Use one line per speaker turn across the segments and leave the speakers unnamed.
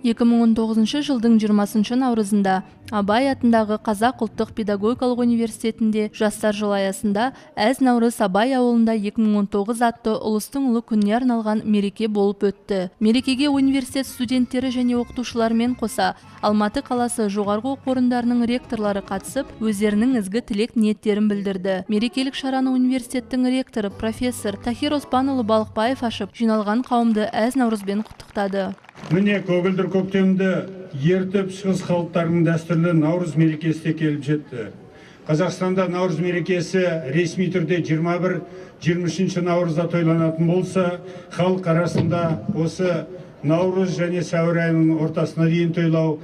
2019 жылдың 20 наурызында Абай атындағы Қазақ ұлттық педагогикалық университетінде жастар жылы аясында әз наурыз Абай ауылында 2019 атты ұлыстың ұлы күніне арналған мереке болып өтті. Мерекеге университет студенттері және оқытушылармен қоса Алматы қаласы жоғарғы оқу орындарының ректорлары қатысып, өздерінің ізгі тілек ниеттерін білдірді. Мерекелік шараны университеттің ректоры профессор Тахир Оспанұлы Балықбаев ашып, жиналған қауымды әз наурызбен құттықтады.
Міне көгілдір көктемді ертіп шығыс халықтарының дәстүрлі наурыз мерекесі де келіп жетті. Қазақстанда наурыз мерекесі ресми түрде 21-23 наурызда тойланатын болса, халық арасында осы наурыз және сәуір айының ортасына дейін тойлау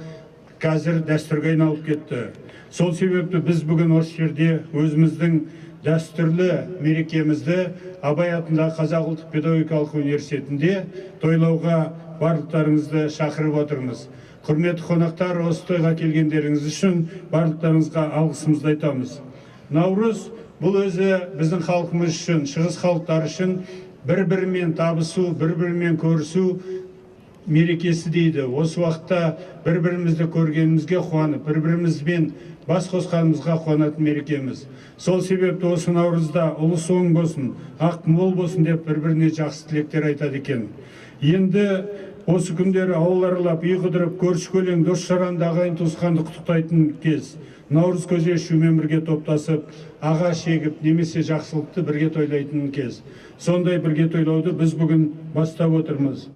қазір дәстүрге айналып кетті. Сол себепті біз бүгін осы жерде өзіміздің дәстүрлі мерекемізді Абай атындағы Қазақ ұлттық педагогикалық университетінде тойлауға барлықтарыңызды шақырып отырмыз. Құрметті қонақтар, осы тойға келгендеріңіз үшін барлықтарыңызға алғысымызды айтамыз. Наурыз бұл өзі біздің халқымыз үшін, шығыс халықтары үшін бір-бірімен табысу, бір-бірімен көрісу мерекесі дейді. Осы уақытта бір-бірімізді көргенімізге қуанып, бір-бірімізбен бас қосқанымызға қуанатын мерекеміз. Сол себепті осы наурызда ұлыс оң болсын, ақ мол болсын деп бір-біріне жақсы тілектер айтады екен. Енді осы күндері ауыл аралап, үй қыдырып, көрші-көлең, дос-жаранды, ағайын-туысқанды құттықтайтын кез. Наурыз көже ішумен бірге топтасып, аға шегіп, немесе жақсылықты бірге тойлайтын кез. Сондай бірге тойлауды біз бүгін бастап отырмыз.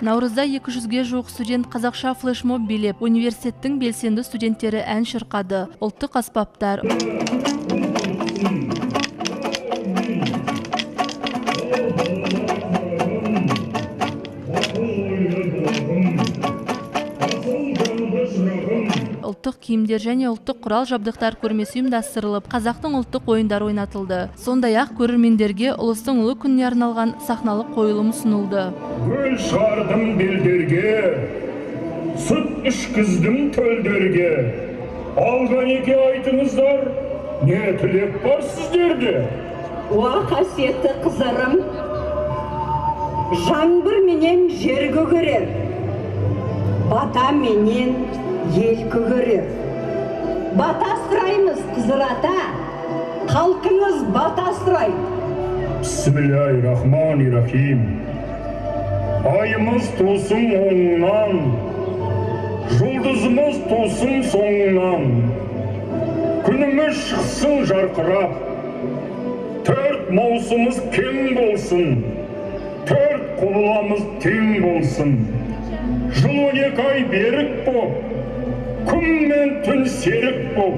Наурызда 200-ге жуық студент қазақша флешмоб билеп, университеттің белсенді студенттері ән шырқады. Ұлттық аспаптар, ұлттық киімдер және ұлттық құрал жабдықтар көрмесі ұйымдастырылып, қазақтың ұлттық ойындары ойнатылды. Сондай-ақ көрермендерге ұлыстың ұлы күніне арналған сахналық қойылым ұсынылды.
Гүл шығардым белдерге, сүт ішкіздім төлдерге. Алғанеке айтыңыздар, не тілек бар сіздерде?
Уа қасиетті қызарым, жаңбыр менен жер көгерер, бата менен ел көгерер. Бата сұраймыз, қызыр ата, халқыңыз бата сұрайды.
Бисмиллахир-рахманир-рахим. Айымыз тусын оңынан, жұлдызымыз тусын соңынан. Күніміз шықсын жарқырап, төрт маусымыз кең болсын, төрт құбыламыз тең болсын. Жыл 12 ай берік боп, күн мен түн серік боп,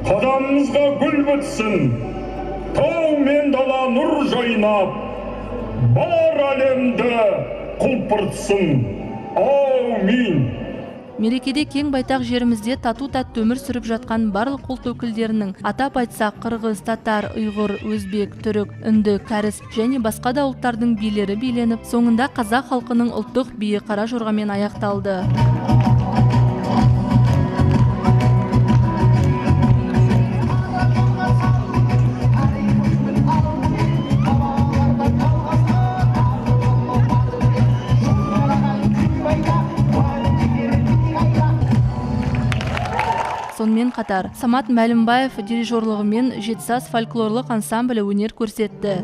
қадамымызға гүл бітсін, тау мен дала нұр жайнап, бар әлемді құлпыртсын. Аумин.
Мерекеде кең байтақ жерімізде тату-тәтті өмір сүріп жатқан барлық ұлт өкілдерінің, атап айтсақ қырғыз, татар, ұйғыр, өзбек, түрік, үнді, кәріс және басқа да ұлттардың билері биленіп, соңында қазақ халқының ұлттық биі қара жорғамен аяқталды. Сонымен қатар, Самат Мәлімбаев дирижерлігімен Жетісаз фольклорлық ансамблі өнер көрсетті.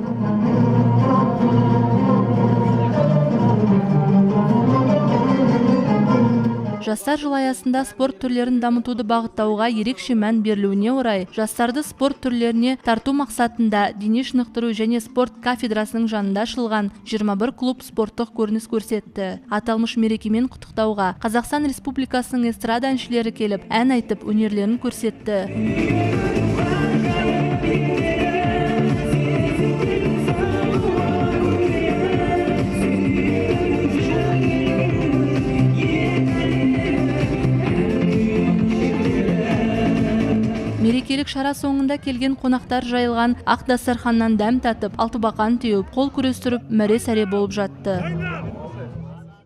Жастар жылы аясында спорт түрлерін дамытуды бағыттауға ерекше мән берілуіне орай, жастарды спорт түрлеріне тарту мақсатында дене шынықтыру және спорт кафедрасының жанында ашылған 21 клуб спорттық көрініс көрсетті. Аталмыш мерекемен құттықтауға Қазақстан Республикасының эстрада әншілері келіп, ән айтып, өнерлерін көрсетті. Мерекелік шара соңында келген қонақтар жайылған ақ дастарханнан дәм татып, алтыбақан теуіп, қол күрестіріп, мәре-сәре болып жатты.